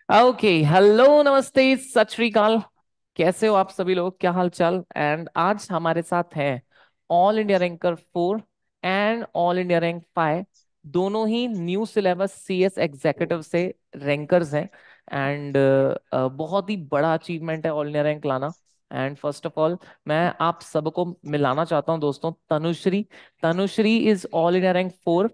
Okay, hello, नमस्ते, सत श्री अकाल। कैसे हो आप सभी लोग? क्या हाल चाल? एंड आज हमारे साथ हैं all India ranker 4 and all India rank 5। दोनों ही न्यू सिलेबस सीएस एग्जीक्यूटिव से रैंकर्स हैं। एंड बहुत ही बड़ा अचीवमेंट है ऑल इंडिया रैंक लाना। एंड फर्स्ट ऑफ ऑल, मैं आप सबको मिलाना चाहता हूं दोस्तों। Tanushree Tanushree is all India rank 4,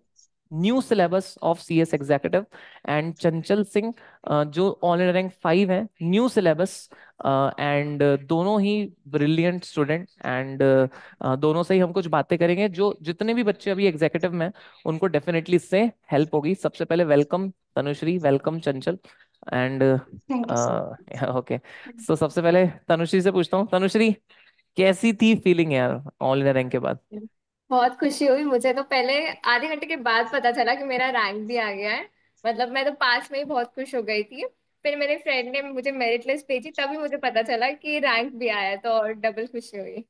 new syllabus of CS executive. And चंचल सिंह, जो ऑल इंडिया रैंक 5 है, न्यू सिलेबस। एंड दोनों ही ब्रिलियंट स्टूडेंट। एंड दोनों से ही हम कुछ बातें करेंगे, जो जितने भी बच्चे अभी एग्जीक्यूटिव में हैं, उनको डेफिनेटली इससे हेल्प होगी। सबसे पहले welcome Tanushree, welcome Chanchal. And thank you sir. Okay, so सबसे पहले तनुश्री से पूछता हूँ। तनुश्री, कैसी थी फीलिंग यार ऑल इंडिया रैंक के बाद? बहुत खुशी हुई मुझे तो पहले आधे घंटे के बाद पता चला कि मेरा रैंक भी आ गया है। मतलब मैं तो पास में ही बहुत खुश हो गई थी। फिर मेरे फ्रेंड ने मुझे मेरिट लिस्ट भेजी तभी मुझे पता चला कि रैंक भी आया है, तो और डबल खुशी हुई।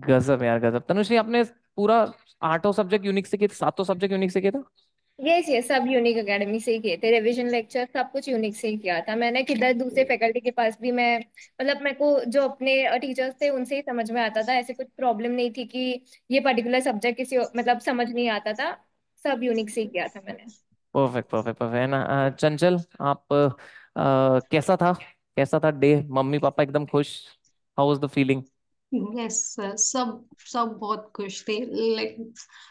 गजब यार, गजब। तनुश्री, आपने पूरा आठों सब्जेक्ट यूनिक से किए थे? सातों सब्जेक्ट यूनिक से किए थे? ये सब यूनिक एकेडमी से ही किए थे, रिवीजन लेक्चर सब कुछ यूनिक से ही किया था मैंने। किधर दूसरे फैकल्टी के पास भी मैं, मतलब मेरे को जो अपने टीचर्स थे उनसे ही समझ में आता था। ऐसे कुछ प्रॉब्लम नहीं थी कि ये पर्टिकुलर सब्जेक्ट किसी मतलब समझ नहीं आता था। सब यूनिक से ही किया था मैंने। परफेक्ट, परफेक्ट, परफेक्ट है ना। चंचल, आप कैसा था डे? मम्मी पापा एकदम खुश? How was the feeling? Yes sir, सब सब बहुत खुश थे। लाइक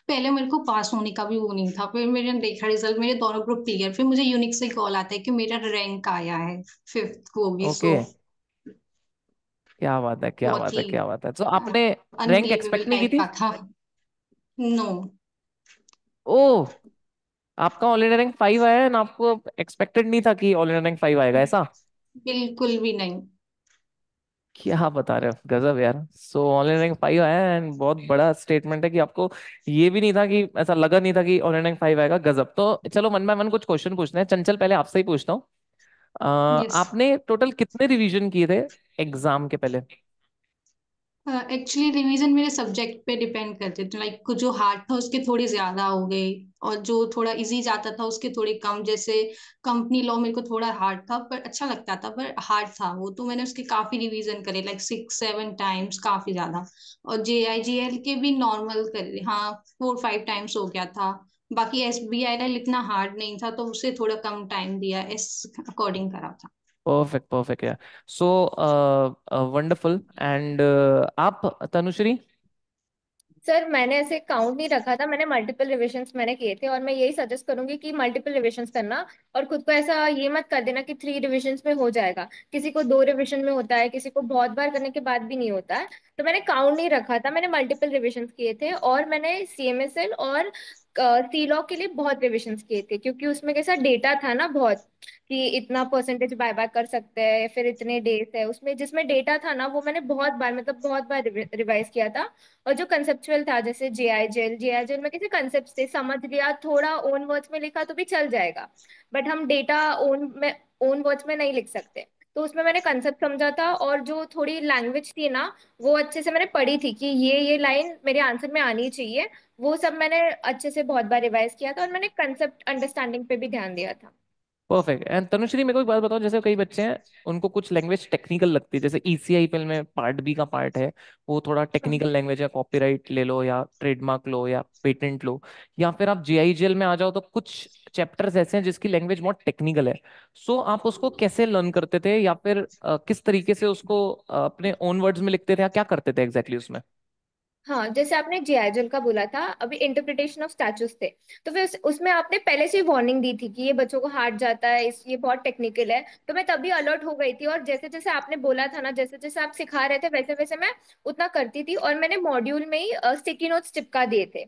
पहले मेरे को पास होने का भी वो नहीं था, फिर मैंने देखा रिजल्ट, मेरे दोनों ग्रुप क्लियर, फिर मुझे यूनिक से कॉल आता है कि मेरा रैंक आया है फिफ्थ को भी। ओके, सो क्या बात है, क्या बहुत बात है, ही क्या बात है। तो आपने रैंक अनबिलीवेबल एक्सपेक्ट नहीं की टाइप थी? का था। नो, ओह, आपका ऑल इंडिया रैंक 5 आया है ना? आपको एक्सपेक्टेड नहीं था कि ऑल इंडिया रैंक 5 आएगा, ऐसा? बिल्कुल भी नहीं। क्या बता रहे हो, गजब यार। सो ऑल इंडिया रैंक 5 आया है, एंड बहुत बड़ा स्टेटमेंट है कि आपको ये भी नहीं था, कि ऐसा लगा नहीं था कि ऑल इंडिया रैंक 5 आएगा। गजब। तो चलो, वन बाय वन कुछ क्वेश्चन पूछते हैं। चंचल, पहले आपसे ही पूछता हूँ। यस। आपने टोटल कितने रिवीजन किए थे एग्जाम के पहले? एक्चुअली रिवीजन मेरे सब्जेक्ट पे डिपेंड करते थे। लाइक जो हार्ड था उसके थोड़ी ज्यादा हो गई, और जो थोड़ा इजी जाता था उसके थोड़े कम। जैसे कंपनी लॉ मेरे को थोड़ा हार्ड था पर अच्छा लगता था, पर हार्ड था वो, तो मैंने उसके काफी रिवीजन करे, लाइक 6-7 टाइम्स, काफी ज्यादा। और JIGL के भी नॉर्मल करे, हाँ, 4-5 टाइम्स हो गया था। बाकी SBIL इतना हार्ड नहीं था तो उसे थोड़ा कम टाइम दिया, इस अकॉर्डिंग करा था। परफेक्ट, परफेक्ट है। So wonderful. एंड आप तनुश्री? सर मैंने ऐसे काउंट नहीं रखा था, मैंने मल्टीपल रिविजन्स मैंने किए थे, और मैं यही सजेस्ट करूंगी कि मल्टीपल रिविजन्स करना। और खुद को ऐसा ये मत कर देना कि 3 रिविजन्स में हो जाएगा। किसी को 2 रिविजन में होता है, किसी को बहुत बार करने के बाद भी नहीं होता है। तो मैंने काउंट नहीं रखा था, मैंने मल्टीपल रिविजन्स किए थे। और मैंने CMSL और सी लॉ के लिए बहुत रिविजन्स किए थे, क्योंकि उसमें कैसा डेटा था ना बहुत, कि इतना परसेंटेज बाय बैक कर सकते हैं, फिर इतने डेज है उसमें, जिसमें डेटा था ना वो मैंने बहुत बार, मतलब बहुत बार रिवाइज किया था। और जो कंसेप्चुअल था, जैसे जे आई जेल में कैसे कंसेप्ट थे, समझ लिया, थोड़ा ओन वर्ड्स में लिखा तो भी चल जाएगा। बट हम डेटा ओन वर्ड्स में नहीं लिख सकते। तो उसमें मैंने कंसेप्ट समझा था, और जो थोड़ी लैंग्वेज थी ना, वो अच्छे से मैंने पढ़ी थी कि ये लाइन मेरे आंसर में आनी चाहिए। वो सब मैंने अच्छे से बहुत बार रिवाइज किया था, और मैंने कंसेप्ट अंडरस्टैंडिंग पे भी ध्यान दिया था। परफेक्ट। एंड तनुश्री, मेरे को एक बात बताओ। जैसे कई बच्चे हैं, उनको कुछ लैंग्वेज टेक्निकल लगती है, जैसे ECIPL में पार्ट बी का पार्ट है, वो थोड़ा टेक्निकल लैंग्वेज है। कॉपीराइट ले लो, या ट्रेडमार्क लो, या पेटेंट लो, या फिर आप JIGL में आ जाओ, तो कुछ चैप्टर्स ऐसे हैं जिसकी लैंग्वेज बहुत टेक्निकल है। सो आप उसको कैसे लर्न करते थे, या फिर किस तरीके से उसको अपने ओन वर्ड्स में लिखते थे, या क्या करते थे एग्जैक्टली उसमें? हाँ, जैसे आपने जे का बोला था अभी, इंटरप्रिटेशन ऑफ स्टैचूज थे। तो फिर उसमें आपने पहले से ही वार्निंग दी थी कि ये बच्चों को हार्ड जाता है, ये बहुत टेक्निकल है। तो मैं तभी अलर्ट हो गई थी, और जैसे जैसे आपने बोला था ना, जैसे जैसे आप सिखा रहे थे वैसे वैसे मैं उतना करती थी। और मैंने मॉड्यूल में ही स्टिकी नोट्स चिपका दिए थे।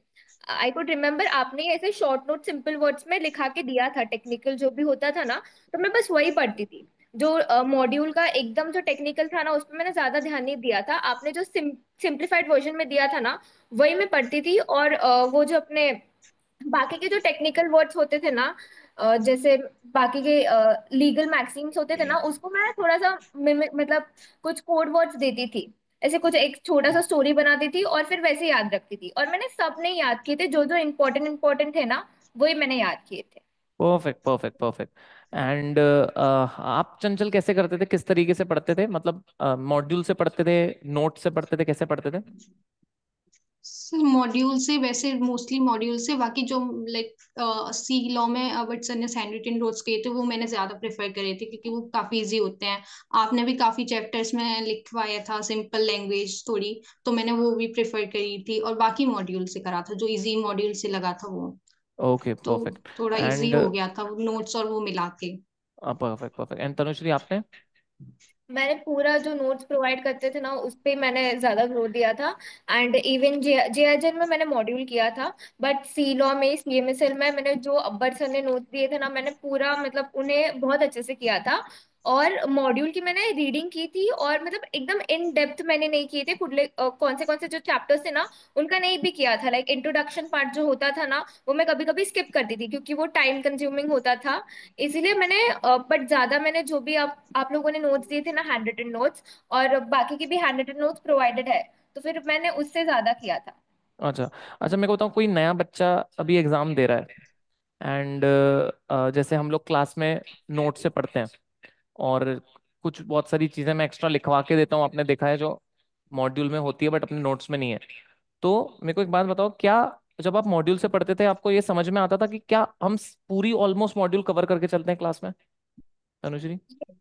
आई कुड रिमेम्बर, आपने ऐसे शॉर्ट नोट सिंपल वर्ड्स में लिखा के दिया था, टेक्निकल जो भी होता था ना, तो मैं बस वही पढ़ती थी। जो मॉड्यूल का एकदम जो टेक्निकल था ना, उसमें मैंने ज्यादा ध्यान नहीं दिया था। आपने जो सिंप्लीफाइड वर्जन में दिया था ना, वही मैं पढ़ती थी। और वो जो अपने बाकी के जो टेक्निकल वर्ड्स होते थे ना, जैसे बाकी के लीगल मैक्सिम्स होते थे ना, उसको मैं थोड़ा सा मतलब कुछ कोड वर्ड्स देती थी। ऐसे कुछ एक छोटा सा स्टोरी बनाती थी, और फिर वैसे याद रखती थी। और मैंने सब नहीं याद किए थे, जो जो इम्पोर्टेंट इम्पोर्टेंट थे ना, वही मैंने याद किए थे। Perfect perfect perfect. एंड आप चंचल कैसे करते थे, किस तरीके से पढ़ते थे, मतलब मॉड्यूल से पढ़ते थे, नोट से पढ़ते थे, कैसे पढ़ते थे? सर मॉड्यूल से, वैसे मोस्टली मॉड्यूल से, बाकी जो लाइक सी लॉ में अबट सर ने हैंड रिटन नोट्स किए थे वो मैंने ज्यादा प्रेफर करे थे क्योंकि वो काफी इजी होते हैं। आपने भी काफी चैप्टर्स में लिखवाया था सिंपल लैंग्वेज थोड़ी, तो मैंने वो भी प्रेफर करी थी, और बाकी मॉड्यूल से करा था जो इजी मॉड्यूल से लगा था वो। ओके तो परफेक्ट। थोड़ा इजी एंड हो गया था नोट्स और वो मिला के। Perfect perfect. एंड तनुश्री आपने? मैंने पूरा जो नोट्स प्रोवाइड करते थे ना उस पे मैंने ज्यादा जोर दिया था। एंड इवन जेआरजन में मैंने मॉड्यूल किया था। बट सी लॉ में, सीएमएसएल में मैंने जो अब्बर सर ने नोट्स दिए थे ना, मैंने पूरा मतलब उन्हें बहुत अच्छे से किया था। और मॉड्यूल की मैंने रीडिंग की थी, और मतलब एकदम इन डेप्थ मैंने नहीं किए थे। पुढले कौन से जो चैप्टर्स थे ना उनका नहीं भी किया था। लाइक इंट्रोडक्शन पार्ट जो होता था ना, वो मैं कभी कभी स्किप करती थी क्योंकि वो टाइम कंज्यूमिंग होता था। इसीलिए मैंने, बट ज्यादा मैंने जो भी आप लोगों ने नोट्स दिए थे ना, हैंड रिटन नोट्स, और बाकी की भी हैंड रिटन नोट्स प्रोवाइडेड है, तो फिर मैंने उससे ज्यादा किया था। अच्छा अच्छा, मेरे को बताओ, कोई नया बच्चा अभी एग्जाम दे रहा है, एंड जैसे हम लोग क्लास में नोट से पढ़ते हैं, और कुछ बहुत सारी चीजें मैं एक्स्ट्रा लिखवा के देता हूँ, आपने देखा है, जो मॉड्यूल में होती है बट अपने नोट्स में नहीं है। तो मेरे को एक बात बताओ, क्या जब आप मॉड्यूल से पढ़ते थे आपको ये समझ में आता था कि क्या हम पूरी ऑलमोस्ट मॉड्यूल कवर करके चलते हैं क्लास में, तनुश्री?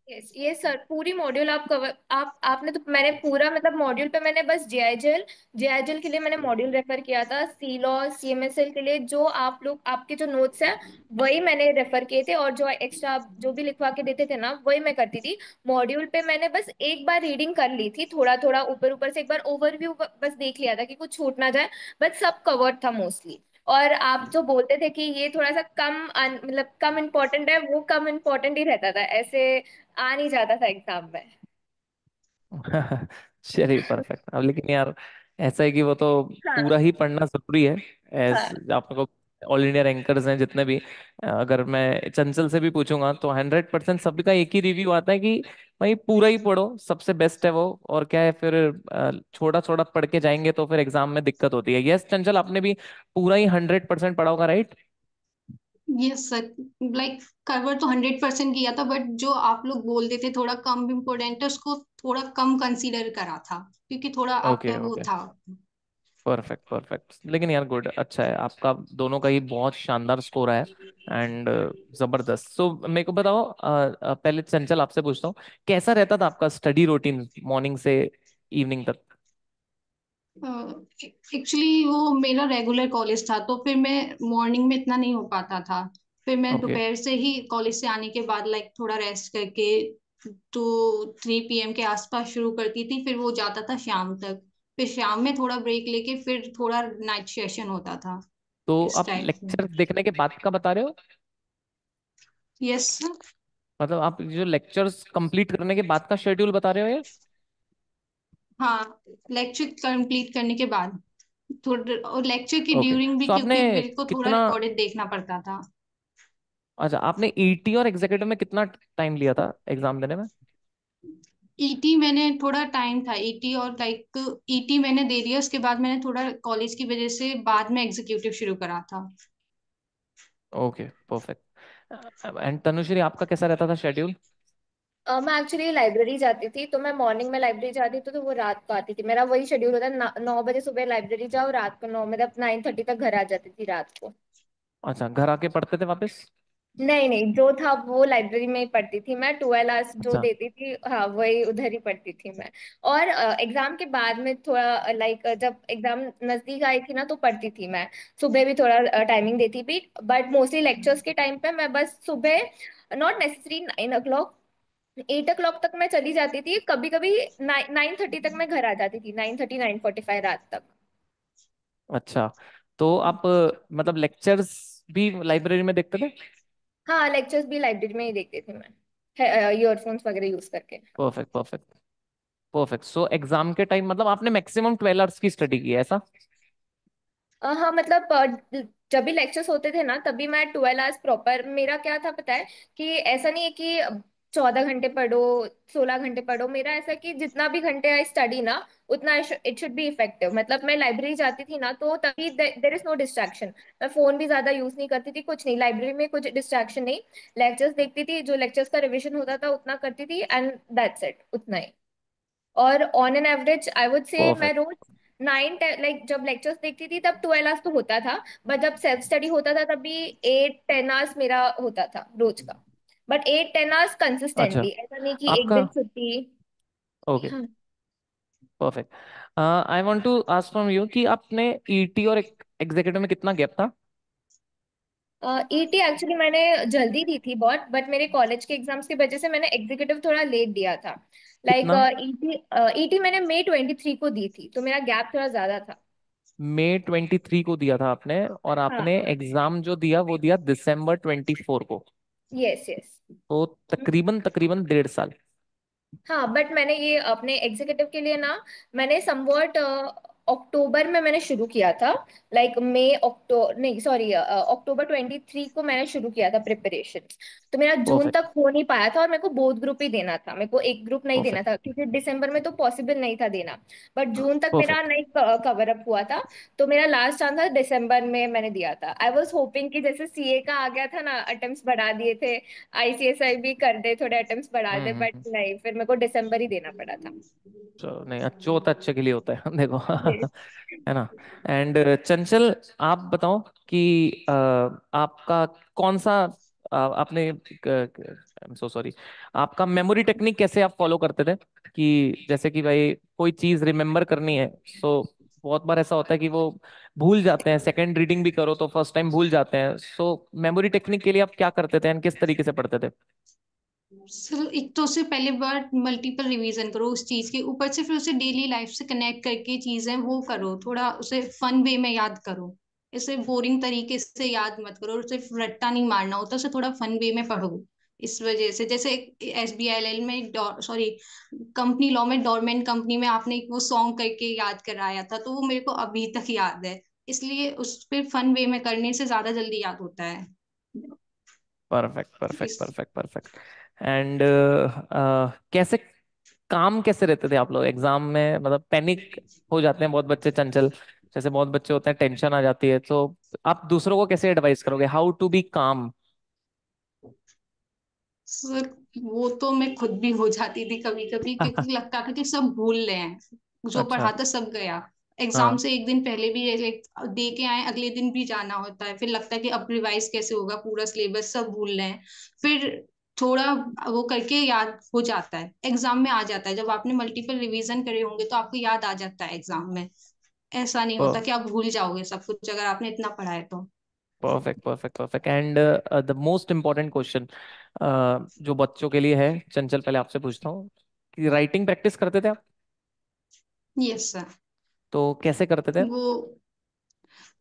यस ये सर, पूरी मॉड्यूल आप कवर, आप आपने तो, मैंने पूरा मतलब मॉड्यूल पे मैंने बस जेआईजेल के लिए मैंने मॉड्यूल रेफर किया था। सी लॉ, सीएमएसएल के लिए जो आप लोग आपके जो नोट्स है वही मैंने रेफर किए थे, और जो एक्स्ट्रा जो भी लिखवा के देते थे ना वही मैं करती थी। मॉड्यूल पे मैंने बस एक बार रीडिंग कर ली थी, थोड़ा थोड़ा ऊपर ऊपर से एक बार ओवरव्यू बस देख लिया था कि कुछ छूट ना जाए। बट सब कवर्ड था मोस्टली। और आप जो बोलते थे कि ये थोड़ा सा कम मतलब कम इम्पोर्टेंट है, वो कम इम्पोर्टेंट ही रहता था, ऐसे आ नहीं जाता था एग्जाम में। चलिए परफेक्ट। अब लेकिन यार ऐसा है कि वो तो पूरा हाँ ही पढ़ना जरूरी है। एज हाँ। आप लोग ऑल इंडिया रैंकर्स हैं जितने भी, अगर मैं चंचल से भी पूछूंगा तो 100% सभी का एक ही रिव्यू आता है कि भाई पूरा ही पढ़ो, सबसे बेस्ट है वो। और क्या है फिर, छोटा छोटा पढ़ के जाएंगे तो फिर एग्जाम में दिक्कत होती है। यस चंचल, आपने भी पूरा ही 100% पढ़ा होगा, right? Yes sir, like cover तो 100% किया था, बट जो आप लोग बोलते थे थोड़ा कम इम्पोर्टेंट है उसको थोड़ा कम कंसीडर करा था, क्योंकि थोड़ा ओके आपका वो ओके। था। Perfect perfect. लेकिन यार गुड, अच्छा है आपका, दोनों का ही बहुत शानदार स्कोर है। एंड जबरदस्त। सो मेरे को बताओ, पहले चंचल आपसे पूछता हूँ, कैसा रहता था आपका स्टडी रूटीन मॉर्निंग से इवनिंग तक? एक्चुअली वो मेरा रेगुलर कॉलेज था, तो फिर मैं मॉर्निंग में इतना नहीं हो पाता था। फिर मैं ओके। दोपहर से ही कॉलेज से आने के बाद लाइक थोड़ा रेस्ट करके 2-3 PM के आसपास शुरू करती थी, फिर वो जाता था शाम तक। फिर शाम में थोड़ा ब्रेक लेके फिर थोड़ा नाइट सेशन होता था, तो इस आप टाइप में। लेक्चर देखने के बाद का बता रहे हो? यस। मतलब आप जो लेक्चर्स कंप्लीट करने के बाद का शेड्यूल बता रहे हो ये? हाँ, लेक्चर कंप्लीट करने के बाद थोड़ा, और लेक्चर की ओके। ड्यूरिंग भी, सो आपने क्योंकि मेरे को थोड़ा कितना, रिकॉर्डेड देखना पड़ता था। अच्छा आपने ईटी और एग्जीक्यूटिव में कितना टाइम लिया था एग्जाम देने में? ईटी मैंने थोड़ा टाइम था, ईटी और लाइक ईटी मैंने दे दिया, उसके बाद मैंने थोड़ा कॉलेज की वजह से बाद में एग्जीक्यूटिव शुरू करा था। Okay perfect. एंड तनुश्री आपका कैसा रहता था शेड्यूल? मैं एक्चुअली लाइब्रेरी जाती थी, तो मैं मॉर्निंग में लाइब्रेरी जाती थी तो वो रात को आती थी। मेरा वही शेड्यूल होता है, 9 बजे सुबह लाइब्रेरी जाओ, रात को 9 मतलब 9:30 तक घर आ जाती थी रात को। अच्छा, घर आके पढ़ते थे वापस? नहीं नहीं, जो था वो लाइब्रेरी में ही पढ़ती थी मैं। 12 आवर्स जो अच्छा। देती थी, हाँ वही उधर ही पढ़ती थी मैं। और एग्जाम के बाद में थोड़ा लाइक जब एग्जाम नजदीक आई थी ना तो पढ़ती थी मैं। सुबह भी थोड़ा टाइमिंग देती थी, बट मोस्टली लेक्चर्स के टाइम पे मैं बस सुबह, नॉट नेसेसरी 9 o'clock, 8 o'clock तक मैं चली जाती थी। कभी कभी 9:30 तक मैं घर आ जाती थी, 9:30 9:45 रात तक। अच्छा, तो आप मतलब लेक्चर्स भी लाइब्रेरी में देखते थे? हाँ लेक्चर्स भी लाइब्रेरी में ही देखती थी मैं, ईयरफोन्स वगैरह यूज करके। Perfect perfect perfect. So exam के टाइम मतलब आपने मैक्सिमम 12 आवर्स की स्टडी की है, ऐसा? हाँ मतलब जब भी लेक्चर्स होते थे ना तभी मैं 12 आवर्स प्रॉपर। मेरा क्या था पता है, कि ऐसा नहीं है कि 14 घंटे पढ़ो, 16 घंटे पढ़ो। मेरा ऐसा कि जितना भी घंटे आई स्टडी ना, उतना इट शुड बी इफेक्टिव। मतलब मैं लाइब्रेरी जाती थी ना, तो तभी देर इज नो डिस्ट्रैक्शन। मैं फोन भी ज्यादा यूज नहीं करती थी, कुछ नहीं, लाइब्रेरी में कुछ डिस्ट्रैक्शन नहीं। लेक्चर्स देखती थी, जो लेक्चर्स का रिविजन होता था उतना करती थी, एंड दैट्स इट, उतना ही। और on an average I would say मैं परफेक्ट। रोज 9 10, लाइक जब लेक्चर्स देखती थी तब 12 आवर्स तो होता था, बट जब सेल्फ स्टडी होता था तब भी 8 10 आवर्स मेरा होता था रोज का। बट 8 10 आवर्स अच्छा, कंसिस्टेंटली, ऐसा नहीं कि एक आपका, दिन छुट्टी। ओके, हाँ। Perfect. I want to ask from you कि आपने ईटी और एग्जीक्यूटिव में कितना गैप था? ईटी एक्चुअली मैंने जल्दी दी थी बहुत, बट मेरे कॉलेज के एग्जाम्स की वजह से मैंने एग्जीक्यूटिव थोड़ा लेट दिया था। लाइक कितना? ईटी, ईटी मैंने मई 23 को दी थी, तो मेरा गैप थोड़ा ज्यादा था। मई 23 को दिया था आपने, और आपने हाँ। एग्जाम जो दिया वो दिया December 24 को। Yes yes. तो तकरीबन तकरीबन 1.5 साल। हाँ, बट मैंने ये अपने एग्जीक्यूटिव के लिए ना, मैंने समवॉट अक्टूबर में मैंने शुरू किया था। लाइक मई अक्टूबर नहीं, सॉरी, अक्टूबर 23 को मैंने शुरू किया था प्रिपरेशन। तो मेरा जून परफेक्ट। तक हो नहीं पाया था, और मेरे को बोथ ग्रुप ही देना था, मेरे को एक ग्रुप नहीं देना परफेक्ट। था क्योंकि दिसंबर में तो पॉसिबल नहीं था देना। बट जून तक मेरा परफेक्ट। नहीं कवर अप हुआ था। तो मेरा लास्ट चांस था दिसंबर में मैंने दिया था। आई वॉज होपिंग कि जैसे सीए का आ गया था ना, अटेम्प्ट्स बढ़ा दिए थे, आईसीएसआई भी कर दे, थोड़े अटेम्प्ट्स बढ़ा दे, बट हम्म। नहीं, फिर मेरे को दिसंबर ही देना पड़ा था। चलो, नहीं, अच्छा होता है, अच्छे के लिए होता है देखो। Yes. है ना? एंड चंचल, आप बताओ कि आपका कौन सा, आपने, आई एम सो सॉरी, आपका मेमोरी टेक्निक कैसे आप फॉलो करते थे? कि जैसे कि भाई कोई चीज रिमेम्बर करनी है, सो बहुत बार ऐसा होता है कि वो भूल जाते हैं, सेकंड रीडिंग भी करो तो फर्स्ट टाइम भूल जाते हैं। सो मेमोरी टेक्निक के लिए आप क्या करते थे एंड किस तरीके से पढ़ते थे? सर एक तो उसे पहले बार मल्टीपल रिवीजन करो उस चीज के ऊपर से, फिर उसे डेली लाइफ से कनेक्ट करके चीजें वो करो, थोड़ा उसे फन वे में याद करो। इसे बोरिंग तरीके से याद मत करो, उसे रट्टा नहीं मारना होता, उसे थोड़ा फन वे में पढ़ो। इस वजह से जैसे SBILL में, सॉरी, कंपनी लॉ में, डोरमेंट कंपनी में आपने एक वो सॉन्ग करके याद कराया था, तो वो मेरे को अभी तक याद है। इसलिए उस पर फन वे में करने से ज्यादा जल्दी याद होता है। परफेक्ट, परफेक्ट, इस परफेक्ट, परफेक्ट। एंड कैसे, काम कैसे रहते थे आप लोग एग्जाम में? मतलब पैनिक हो जाते हैं बहुत बच्चे, चंचल जैसे बहुत बच्चे होते हैं, टेंशन आ जाती है, तो आप दूसरों को कैसे एडवाइस करोगे, हाउ टू बी काम? सर वो तो मैं खुद भी हो जाती थी कभी कभी, क्योंकि लगता था कि सब भूल रहे हैं, जो अच्छा। पढ़ा था सब गया। एग्जाम हाँ। से एक दिन पहले भी like, दे के आए, अगले दिन भी जाना होता है, फिर लगता है कि अब रिवाइज कैसे होगा, पूरा सिलेबस सब भूल रहे हैं। फिर थोड़ा वो करके याद हो जाता है, एग्जाम में आ जाता है। जब आपने मल्टीपल रिवीजन करे होंगे तो आपको याद आ जाता है एग्जाम में। ऐसा नहीं होता कि आप भूल जाओगे सब कुछ अगर आपने इतना पढ़ा है तो। Perfect, perfect, perfect. And the most important question जो बच्चों के लिए है, चंचल, पहले आपसे पूछता हूँ कि राइटिंग प्रैक्टिस करते थे आप? Yes sir. तो कैसे करते थे? वो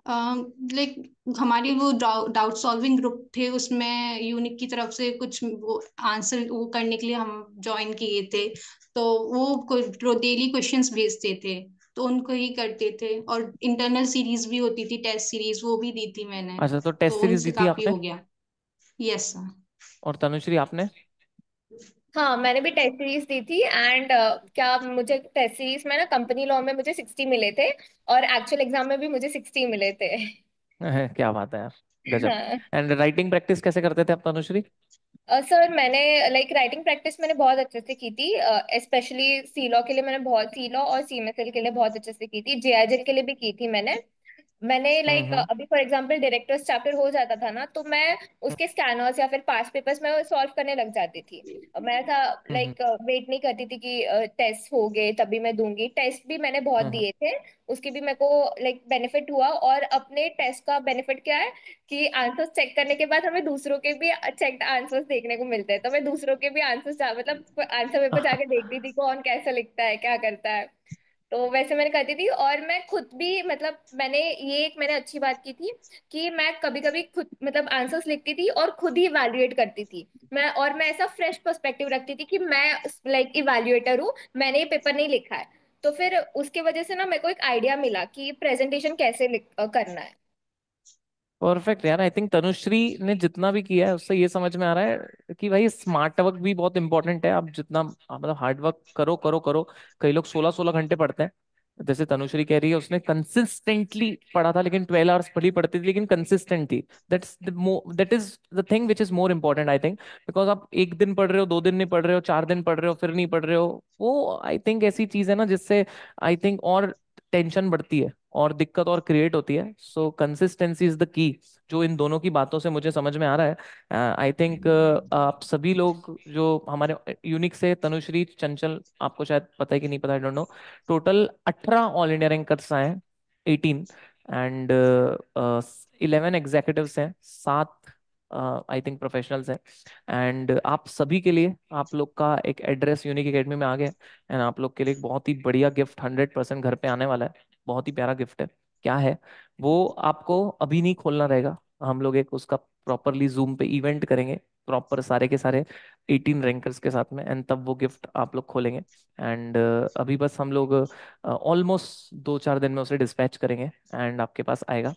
लाइक हमारी वो डाउट सॉल्विंग ग्रुप थे, उसमें यूनिक की तरफ से कुछ वो आंसर वो करने के लिए हम ज्वाइन किए थे। तो वो डेली क्वेश्चंस भेजते थे, तो उनको ही करते थे। और इंटरनल सीरीज भी होती थी, टेस्ट सीरीज, वो भी दी थी मैंने। अच्छा, तो टेस्ट तो सीरीज दी उनसे थी काफी आपने? हो गया। Yes sir. और तनुश्री, आपने? हाँ, मैंने भी टेस्ट सीरीज दी थी, एंड क्या मुझे टेस्ट सीरीज में ना, कंपनी लॉ में मुझे 60 मिले थे, और एक्चुअल एग्जाम में भी मुझे 60 मिले थे। क्या बात है यार, गजब। हाँ। एंड राइटिंग प्रैक्टिस कैसे करते थे आप, तनुश्री? सर मैंने लाइक राइटिंग प्रैक्टिस मैंने बहुत अच्छे से की थी। स्पेशली सी लॉ के लिए मैंने बहुत, सी लॉ और सीएमएसएल के लिए बहुत अच्छे से की थी, जेआईजेल के लिए भी की थी मैंने लाइक हम्म। अभी फॉर एग्जांपल डायरेक्टर्स चैप्टर हो जाता था ना, तो मैं उसके स्कैनर्स या फिर पास्ट पेपर्स में सॉल्व करने लग जाती थी। मैं ऐसा हम्म। लाइक वेट नहीं करती थी कि टेस्ट हो गए तभी मैं दूंगी। टेस्ट भी मैंने बहुत हम्म। दिए थे, उसकी भी मेरे को लाइक बेनिफिट हुआ। और अपने टेस्ट का बेनिफिट क्या है कि आंसर्स चेक करने के बाद हमें दूसरों के भी चेक्ड आंसर्स देखने को मिलते हैं, तो मैं दूसरों के भी आंसर्स मतलब आंसर पेपर जाके देखती थी कौन कैसा लिखता है, क्या करता है। तो वैसे मैंने करती थी, और मैं खुद भी मतलब मैंने ये एक मैंने अच्छी बात की थी कि मैं कभी कभी खुद मतलब आंसर्स लिखती थी और खुद ही इवैल्यूएट करती थी। मैं ऐसा फ्रेश पर्सपेक्टिव रखती थी कि मैं लाइक इवैल्यूएटर हूँ, मैंने ये पेपर नहीं लिखा है। तो फिर उसके वजह से ना मेरे को एक आइडिया मिला कि प्रेजेंटेशन कैसे करना है। परफेक्ट यार। आई थिंक तनुश्री ने जितना भी किया है उससे ये समझ में आ रहा है कि भाई स्मार्ट वर्क भी बहुत इंपॉर्टेंट है। आप जितना मतलब हार्ड वर्क करो करो करो। कई लोग 16-16 घंटे पढ़ते हैं, जैसे तनुश्री कह रही है उसने कंसिस्टेंटली पढ़ा था, लेकिन 12 आवर्स पढ़ी पढ़ती थी लेकिन consistently. That is the thing which is more important I think. Because आप एक दिन पढ़ रहे हो, 2 दिन नहीं पढ़ रहे हो, 4 दिन पढ़ रहे हो फिर नहीं पढ़ रहे हो, वो आई थिंक ऐसी चीज है ना जिससे आई थिंक और टेंशन बढ़ती है और दिक्कत और क्रिएट होती है। सो कंसिस्टेंसी इज द की, जो इन दोनों की बातों से मुझे समझ में आ रहा है। आई थिंक आप सभी लोग जो हमारे यूनिक से, तनुश्री, चंचल, आपको शायद पता है कि नहीं पता, I don't know, total 18 all India rankers आए हैं, 18, एंड 11 एग्जीक्यूटिव्स हैं, 7 आई थिंक प्रोफेशनल्स हैं। एंड आप सभी के लिए आप लोग का एक एड्रेस यूनिक एकेडमी में आ गया, एंड आप लोग के लिए एक बहुत ही बढ़िया गिफ्ट 100% घर पे आने वाला है। बहुत ही प्यारा गिफ्ट है। क्या है वो, आपको अभी नहीं खोलना रहेगा। हम लोग एक उसका प्रॉपरली जूम पे इवेंट करेंगे, प्रॉपर सारे के सारे 18 रैंकर्स के साथ में, एंड तब वो गिफ्ट आप लोग खोलेंगे। एंड अभी बस हम लोग ऑलमोस्ट 2-4 दिन में उसे डिस्पैच करेंगे एंड आपके पास आएगा।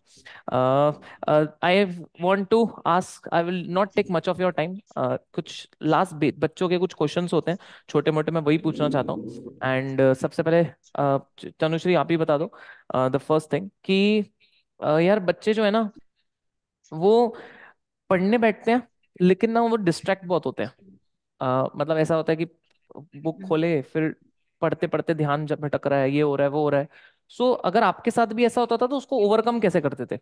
I want to ask, I will not take much of your time. कुछ लास्ट बच्चों के कुछ क्वेश्चंस होते हैं छोटे मोटे, मैं वही पूछना चाहता हूँ। एंड सबसे पहले तनुश्री आप ही बता दो द फर्स्ट थिंग कि यार बच्चे जो है ना वो पढ़ने बैठते हैं लेकिन ना वो डिस्ट्रैक्ट बहुत होते हैं। मतलब ऐसा होता है कि बुक खोले फिर पढ़ते पढ़ते ध्यान जब भटक रहा है, ये हो रहा है वो हो रहा है। सो अगर आपके साथ भी ऐसा होता था तो उसको ओवरकम कैसे करते थे?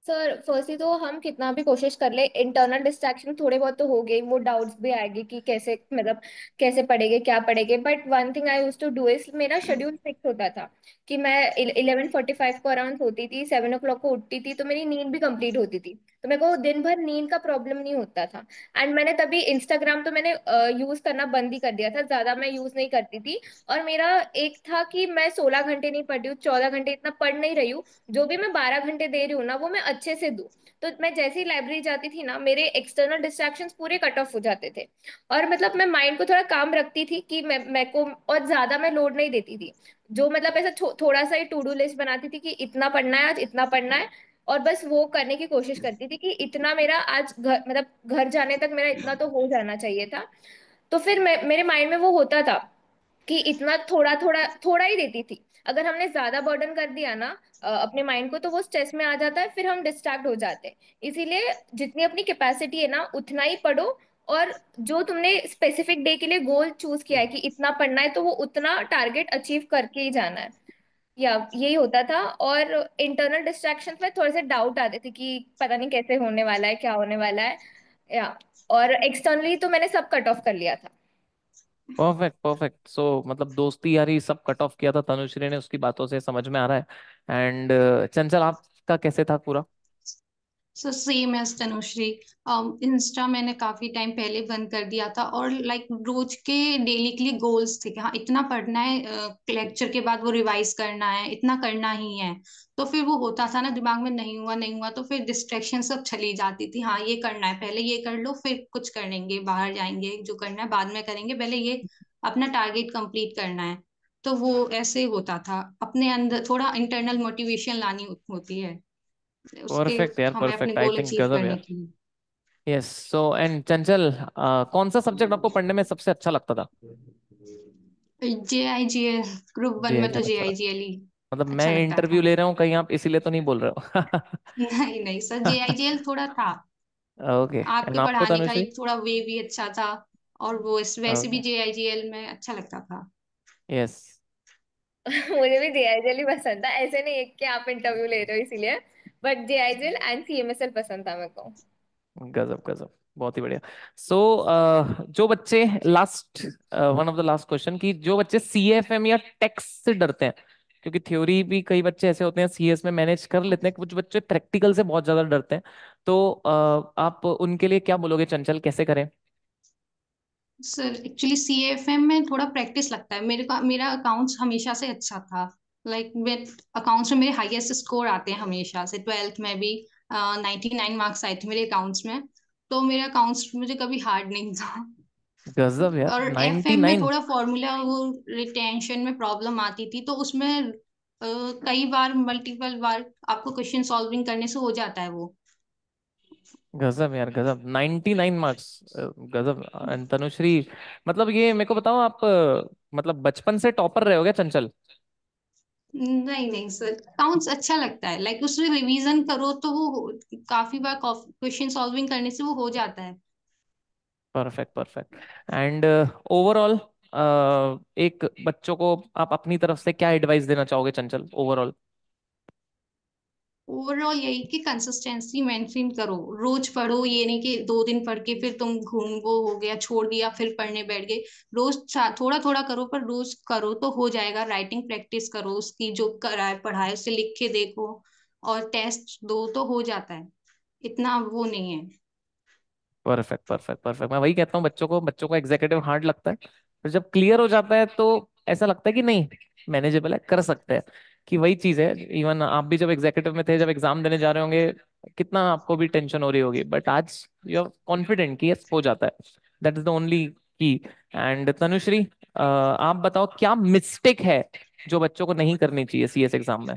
सर फर्स्टली तो हम कितना भी कोशिश कर ले, इंटरनल डिस्ट्रैक्शन थोड़े बहुत तो हो गई, वो डाउट्स भी आएगी कि कैसे, मतलब कैसे पढ़ेंगे क्या पढ़ेंगे। But one thing I use to do is, मेरा शेड्यूल फिक्स होता था कि मैं 11:45 को अराउंड सोती थी, 7 o'clock को उठती थी, तो मेरी नींद भी कंप्लीट होती थी, तो मेरे को दिन भर नींद का प्रॉब्लम नहीं होता था। एंड मैंने तभी इंस्टाग्राम तो मैंने यूज करना बंद ही कर दिया था, ज्यादा मैं यूज नहीं करती थी। और मेरा एक था कि मैं 16 घंटे नहीं पढ़ रही हूँ, 14 घंटे इतना पढ़ नहीं रही हूँ, जो भी मैं 12 घंटे दे रही हूँ ना वो मैं अच्छे से दूँ। तो मैं जैसे ही लाइब्रेरी जाती थी ना, मेरे एक्सटर्नल डिस्ट्रैक्शंस पूरे कट ऑफ हो जाते थे। और मतलब मैं माइंड को थोड़ा काम रखती थी कि मैं को और ज्यादा मैं लोड नहीं देती थी। जो मतलब ऐसा थोड़ा सा ही टू डू लिस्ट बनाती थी कि इतना पढ़ना है आज, इतना पढ़ना है, और बस वो करने की कोशिश करती थी कि इतना मेरा आज घर, मतलब घर जाने तक मेरा इतना तो हो जाना चाहिए था। तो फिर मेरे माइंड में वो होता था कि इतना थोड़ा थोड़ा थोड़ा ही देती थी। अगर हमने ज्यादा बर्डन कर दिया ना अपने माइंड को, तो वो स्ट्रेस में आ जाता है, फिर हम डिस्ट्रैक्ट हो जाते हैं। इसीलिए जितनी अपनी कैपेसिटी है ना उतना ही पढ़ो। और जो तुमने स्पेसिफिक डे के लिए गोल चूज किया है कि इतना पढ़ना है, तो वो उतना टारगेट अचीव करके ही जाना है। या यही होता था। और इंटरनल डिस्ट्रैक्शंस में थोड़े से डाउट आते थे कि पता नहीं कैसे होने वाला है, क्या होने वाला है। या और एक्सटर्नली तो मैंने सब कट ऑफ कर लिया था। Perfect perfect. सो मतलब दोस्ती यारी सब कट ऑफ किया था तनुश्री ने, उसकी बातों से समझ में आ रहा है। एंड चंचल आपका कैसे था पूरा? So same as Tanushree. Insta मैंने काफी टाइम पहले बंद कर दिया था, और लाइक रोज के डेली के लिए गोल्स थे कि हाँ इतना पढ़ना है, लेक्चर के बाद वो रिवाइज करना है, इतना करना ही है। तो फिर वो होता था ना दिमाग में, नहीं हुआ नहीं हुआ, तो फिर डिस्ट्रैक्शन सब चली जाती थी। हाँ ये करना है, पहले ये कर लो, फिर कुछ करेंगे, बाहर जाएंगे, जो करना है बाद में करेंगे, पहले ये अपना टारगेट कंप्लीट करना है। तो वो ऐसे होता था, अपने अंदर थोड़ा इंटरनल मोटिवेशन लानी होती है उसके, परफेक्ट यार हमें अपने परफेक्ट, आई गोल थिंक अचीव गजब करने यार। के लिए। यस। सो एंड चंचल, कौन सा सब्जेक्ट आपको पढ़ने में सबसे अच्छा लगता था? JIGL, ग्रुप वन में तो अच्छा लगा। JIGL ही मतलब मैं अच्छा लगता इंटरव्यू था। ले रहा हूँ कहीं, आप इसीलिए तो नहीं बोल रहे हो? नहीं नहीं सर, JIGL थोड़ा था, ओके, एंड आपके आपको पढ़ाने का तनुश्री? एक थोड़ा वे भी अच्छा था, और वो वैसे भी ओके। JIGL में अच्छा लगता था। यस। मुझे भी जेआईजेल ही पसंद था, ऐसे नहीं है कि आप इंटरव्यू ले रहे हो इसीलिए। बट जेआईजेल एंड सीएमएसएल पसंद था मेरे को। गजब गजब, बहुत ही बढ़िया। सो जो बच्चे, last one of the last question, कि जो बच्चे CFM या टेक्स से डरते हैं, क्योंकि थ्योरी भी कई बच्चे ऐसे होते हैं CS में मैनेज कर लेते हैं, कुछ बच्चे प्रैक्टिकल से बहुत ज्यादा डरते हैं, तो आप उनके लिए क्या बोलोगे चंचल, कैसे करें? सर एक्चुअली CFM में थोड़ा प्रैक्टिस लगता है, मेरा अकाउंट्स हमेशा से अच्छा था। लाइक मैं अकाउंट्स में मेरे हाईएस्ट स्कोर आते हैं हमेशा से, 12th में भी 99 मार्क्स आए थे मेरे अकाउंट्स में। तो मेरा अकाउंट्स मुझे कभी हार्ड नहीं था। गजब यार, और FM में 99। थोड़ा फॉर्मूला वो रिटेंशन में प्रॉब्लम आती थी, तो उसमें कई बार मल्टीपल बार आपको क्वेश्चन सॉल्विंग करने से हो जाता है वो। गजब यार गजब, 99 मार्क्स, गजब। And तनुश्री, मतलब ये मेरे को बताओ, आप मतलब बचपन से टॉपर रहे हो क्या चंचल? नहीं नहीं सर, अकाउंट्स अच्छा लगता है, लाइक उसमें रिवीजन करो तो वो काफी बार क्वेश्चन सॉल्विंग करने से वो हो जाता है। Perfect perfect. एंड ओवरऑल, एक बच्चों को आप अपनी तरफ से क्या एडवाइस देना चाहोगे चंचल, ओवरऑल? ओवरऑल यही कि कंसिस्टेंसी मेंटेन करो, रोज पढ़ो, ये नहीं कि 2 दिन पढ़ के फिर तुम घूम वो हो गया छोड़ दिया फिर पढ़ने बैठ गए। रोज थोड़ा थोड़ा करो, पर रोज करो तो हो जाएगा। राइटिंग प्रैक्टिस करो, उसकी जो कराए पढ़ाए उसे लिख के देखो, और टेस्ट दो तो हो जाता है, इतना वो नहीं है। Perfect perfect perfect. मैं वही कहता हूँ, बच्चों को एग्जीक्यूटिव हार्ड लगता है, फिर जब क्लियर हो जाता है तो ऐसा लगता है कि नहीं, मैनेजेबल है, कर सकते हैं। कि वही चीज है, इवन आप भी जब एग्जीक्यूटिव में थे, जब एग्जाम देने जा रहे होंगे, कितना आपको भी टेंशन हो रही होगी, बट आज यू आर कॉन्फिडेंट कि यस हो जाता है। दैट इज द ओनली की। एंड तनुश्री, आप बताओ क्या मिस्टेक है जो बच्चों को नहीं करनी चाहिए सीएस एग्जाम में?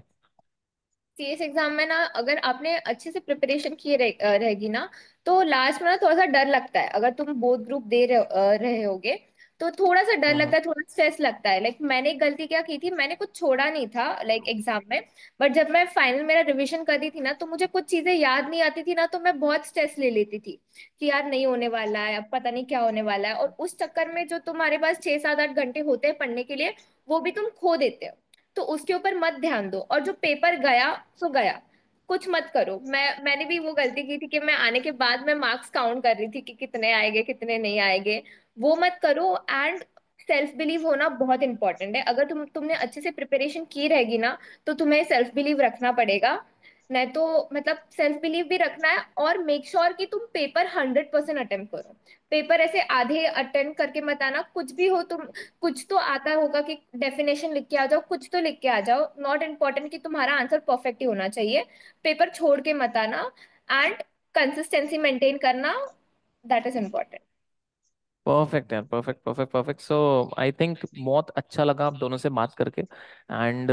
सीएस एग्जाम में ना, अगर आपने अच्छे से प्रिपरेशन की रहेगी ना, तो लास्ट में ना थोड़ा सा डर लगता है। अगर तुम बोथ ग्रुप दे रहे होगे तो थोड़ा सा डर हम्म। लगता है, थोड़ा स्ट्रेस लगता है। लाइक मैंने एक गलती क्या की थी, मैंने कुछ छोड़ा नहीं था लाइक एग्जाम में, बट जब मैं फाइनल मेरा रिवीजन कर रही थी ना, तो मुझे कुछ चीजें याद नहीं आती थी ना, तो मैं बहुत स्ट्रेस ले लेती थी कि यार नहीं होने वाला है, अब पता नहीं क्या होने वाला है। और उस चक्कर में जो तुम्हारे पास 6 7 8 घंटे होते हैं पढ़ने के लिए, वो भी तुम खो देते हो। तो उसके ऊपर मत ध्यान दो, और जो पेपर गया सो गया, कुछ मत करो। मैंने भी वो गलती की थी कि मैं आने के बाद मैं मार्क्स काउंट कर रही थी कि कितने आएंगे कितने नहीं आएंगे। वो मत करो। एंड सेल्फ बिलीव होना बहुत इंपॉर्टेंट है। अगर तुमने अच्छे से प्रिपरेशन की रहेगी ना, तो तुम्हें सेल्फ बिलीव रखना पड़ेगा। नहीं तो मतलब सेल्फ बिलीव भी रखना है, और मेक श्योर कि तुम पेपर 100% अटेम्प्ट करो। पेपर ऐसे आधे अटेम्प्ट करके मत आना। कुछ भी हो तुम, कुछ तो आता होगा कि डेफिनेशन लिख के आ जाओ, कुछ तो लिख के आ जाओ। नॉट इम्पॉर्टेंट कि तुम्हारा आंसर परफेक्ट ही होना चाहिए। पेपर छोड़ के मत आना। एंड कंसिस्टेंसी मेंटेन करना, दैट इज इम्पोर्टेंट। परफेक्ट यार, perfect perfect perfect. So I think बहुत अच्छा लगा आप दोनों से बात करके। एंड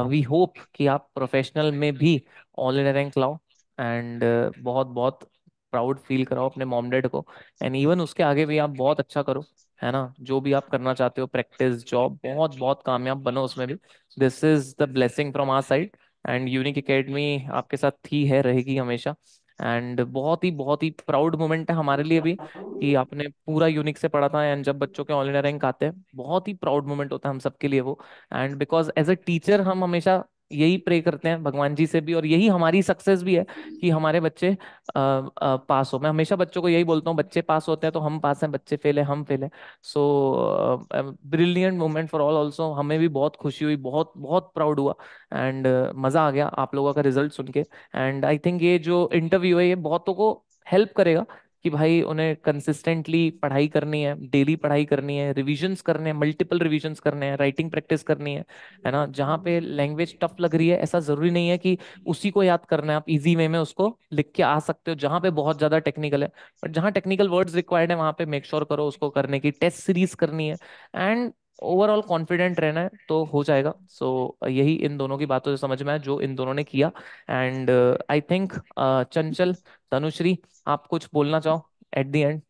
वी होप कि आप प्रोफेशनल में भी ऑल इंडिया रैंक लाओ। एंड बहुत बहुत प्राउड फील कराओ अपने मॉम डैड को। एंड इवन उसके आगे भी आप बहुत अच्छा करो, है ना? जो भी आप करना चाहते हो, प्रैक्टिस, जॉब, बहुत बहुत कामयाब बनो उसमें भी। This is the blessing from our side. And unique academy आपके साथ थी, है, रहेगी हमेशा। एंड बहुत ही प्राउड मोमेंट है हमारे लिए भी कि आपने पूरा यूनिक से पढ़ा था। एंड जब बच्चों के ऑल इंडिया रैंक आते हैं, बहुत ही प्राउड मोमेंट होता है हम सबके लिए वो। And because as a teacher हम हमेशा यही प्रे करते हैं भगवान जी से भी, और यही हमारी सक्सेस भी है कि हमारे बच्चे पास हो। मैं हमेशा बच्चों को यही बोलता हूँ, बच्चे पास होते हैं तो हम पास हैं, बच्चे फेल है हम फेल है। So brilliant moment for all also. हमें भी बहुत खुशी हुई, बहुत बहुत प्राउड हुआ। एंड मजा आ गया आप लोगों का रिजल्ट सुन के। एंड आई थिंक ये जो इंटरव्यू है ये बहुतों को हेल्प करेगा कि भाई उन्हें कंसिस्टेंटली पढ़ाई करनी है, डेली पढ़ाई करनी है, रिविजन्स करने हैं, मल्टीपल रिविजन्स करने हैं, राइटिंग प्रैक्टिस करनी है ना? जहाँ पे लैंग्वेज टफ लग रही है, ऐसा जरूरी नहीं है कि उसी को याद करना है, आप इजी वे में उसको लिख के आ सकते हो। जहाँ पे बहुत ज्यादा टेक्निकल है, बट जहाँ टेक्निकल वर्ड्स रिक्वायर्ड है, वहाँ पे मेक श्योर करो उसको करने की, टेस्ट सीरीज करनी है। एंड ओवरऑल कॉन्फिडेंट रहना है तो हो जाएगा। सो यही इन दोनों की बातों से समझ में आया जो इन दोनों ने किया। एंड आई थिंक चंचल, तनुश्री, आप कुछ बोलना चाहो at the end?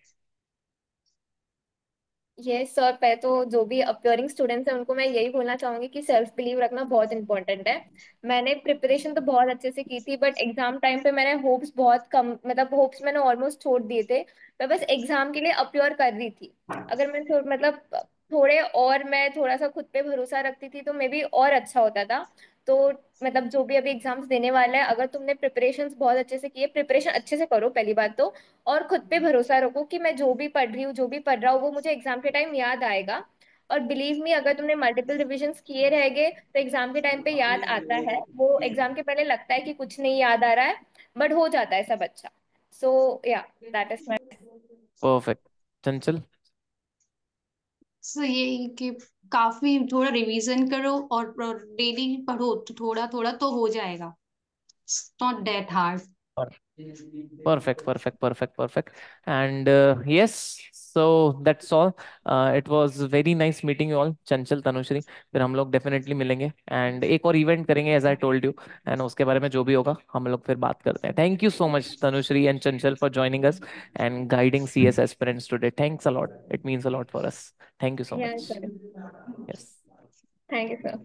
Yes sir, मैं तो जो भी अपियरिंग स्टूडेंट्स हैं उनको मैं यही बोलना चाहूंगी कि सेल्फ बिलीव रखना बहुत इंपॉर्टेंट है। मैंने प्रिपरेशन तो बहुत अच्छे से की थी, बट एग्जाम टाइम पे मैंने होप्स बहुत कम, मतलब होप्स मैंने ऑलमोस्ट छोड़ दिए थे। मैं बस एग्जाम के लिए अपियर कर रही थी। अगर मैं मतलब थोड़े और मैं थोड़ा सा खुद पे भरोसा रखती थी तो मे बी और अच्छा होता था। तो मतलब जो भी अभी एग्जाम्स देने वाला है, अगर तुमने प्रिपरेशंस बहुत अच्छे से की है, प्रिपरेशन अच्छे से करो पहली बात तो। और खुद पे भरोसा रखो कि मैं जो भी पढ़ रही हूँ, जो भी पढ़ रहा हूँ, वो मुझे एग्जाम के टाइम याद आएगा। और बिलीव मी, अगर तुमने मल्टीपल रिविजन्स किए रहेंगे तो एग्जाम के टाइम पे याद आता है। वो एग्जाम के पहले लगता है कि कुछ नहीं याद आ रहा है, बट हो जाता है सब अच्छा। सो या, दैट इज माई। परफेक्ट। चंचल? सो ये कि काफी थोड़ा रिवीजन करो और डेली पढ़ो तो थोड़ा थोड़ा तो हो जाएगा, not that hard. Perfect, perfect, perfect, perfect. And yes, so that's all. It was very nice meeting you all, चंचल, तनुश्री. फिर हम लोग डेफिनेटली मिलेंगे एंड एक और इवेंट करेंगे as I told you. And उसके बारे में जो भी होगा हम लोग फिर बात करते हैं. Thank you so much Tanushree and Chanchal for joining us and guiding CS aspirants today. Thanks a lot. It means a lot for us. Thank you so Yeah, much. sir. Yes. Thank you, sir.